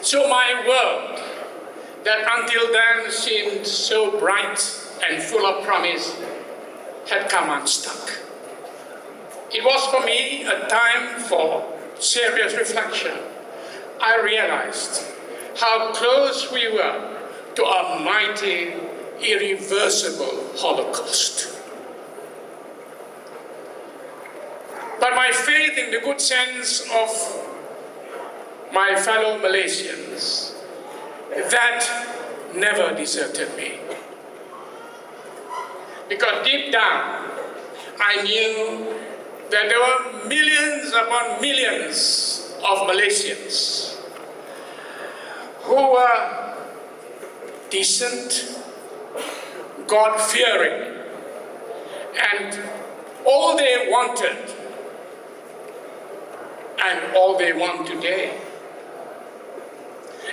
So my world, that until then seemed so bright and full of promise, had come unstuck. It was for me a time for serious reflection. I realized how close we were to a mighty, irreversible Holocaust. But my faith in the good sense of my fellow Malaysians, that never deserted me. Because deep down, I knew that there were millions upon millions of Malaysians who were decent, God-fearing, and all they wanted and all they want today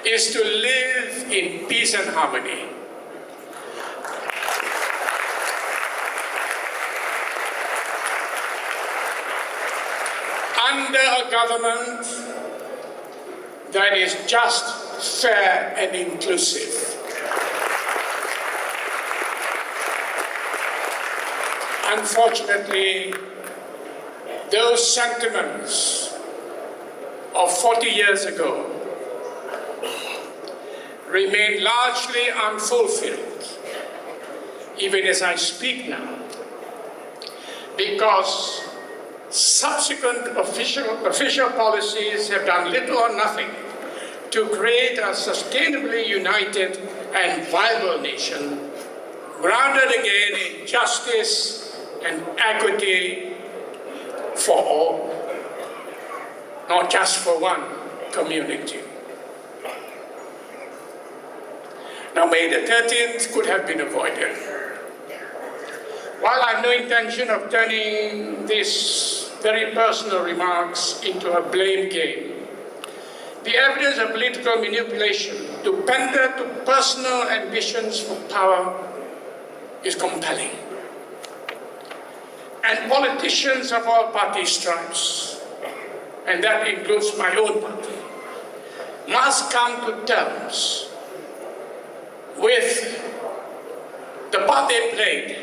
is to live in peace and harmony. Under a government that is just, fair, and inclusive. Unfortunately, those sentiments of 40 years ago remain largely unfulfilled, even as I speak now, because subsequent official policies have done little or nothing to create a sustainably united and viable nation, grounded again in justice and equity for all, not just for one community. Now, May the 13th could have been avoided. While I have no intention of turning these very personal remarks into a blame game, the evidence of political manipulation to pander to personal ambitions for power is compelling. And politicians of all party stripes, and that includes my own party, must come to terms with the part they played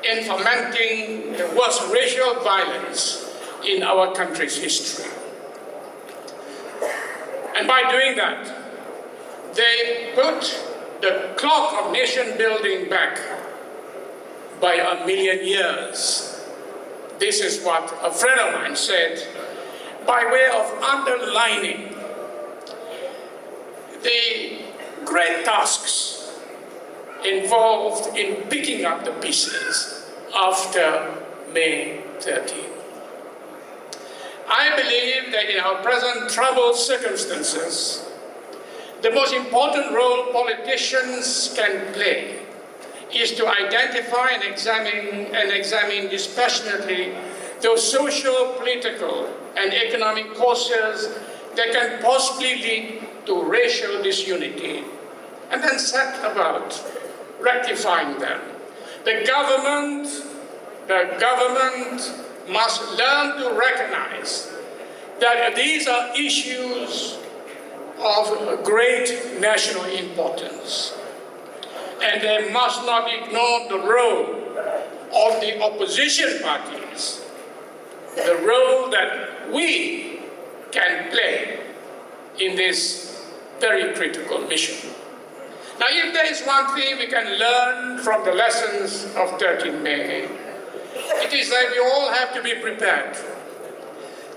in fomenting the worst racial violence in our country's history. And by doing that, they put the clock of nation building back by 1,000,000 years. This is what a friend of mine said, by way of underlining the great tasks involved in picking up the pieces after May 13. I believe that in our present troubled circumstances, the most important role politicians can play is to identify and examine dispassionately those social, political, and economic causes that can possibly lead to racial disunity, and then set about rectifying them. The government must learn to recognize that these are issues of great national importance, and they must not ignore the role of the opposition parties, the role that we can play in this very critical mission. Now, if there is one thing we can learn from the lessons of 13 May, it is that we all have to be prepared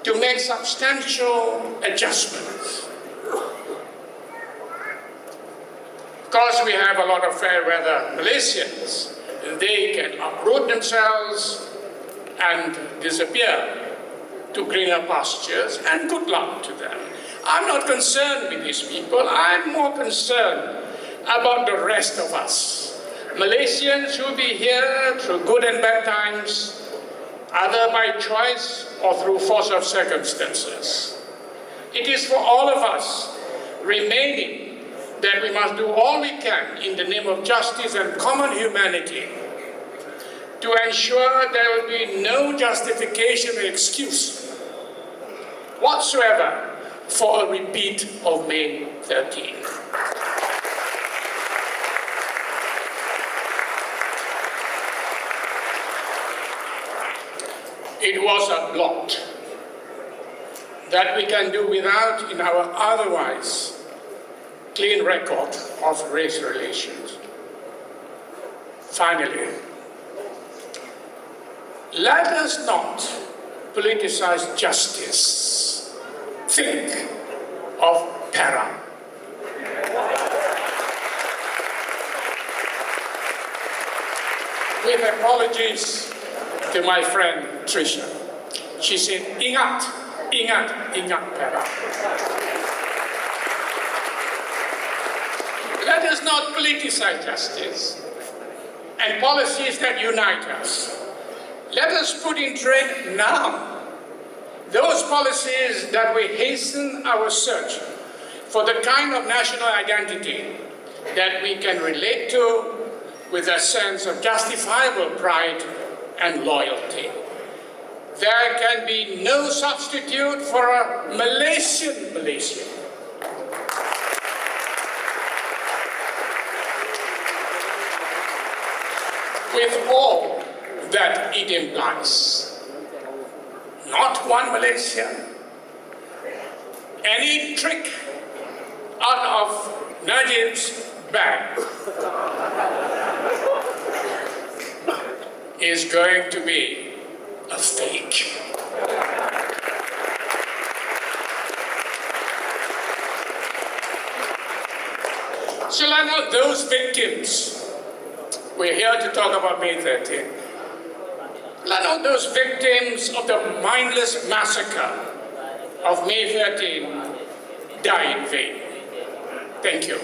to make substantial adjustments. Because we have a lot of fair weather Malaysians, they can uproot themselves and disappear to greener pastures, and good luck to them. I'm not concerned with these people. I'm more concerned about the rest of us. Malaysians who will be here through good and bad times, either by choice or through force of circumstances. It is for all of us remaining that we must do all we can in the name of justice and common humanity to ensure there will be no justification or excuse whatsoever for a repeat of May 13. It was a blot that we can do without in our otherwise clean record of race relations. Finally, let us not politicize justice. Think of para. With apologies to my friend Trisha. She said, ingat, ingat, ingat para. Let us not politicize justice and policies that unite us. Let us put in trade now those policies that will hasten our search for the kind of national identity that we can relate to with a sense of justifiable pride and loyalty. There can be no substitute for a Malaysian Malaysia. With all that it implies. Not one Malaysia. Any trick out of Najib's bag is going to be a fake. So let not those victims, we're here to talk about May 13th, let not those victims of the mindless massacre of May 13 die in vain. Thank you.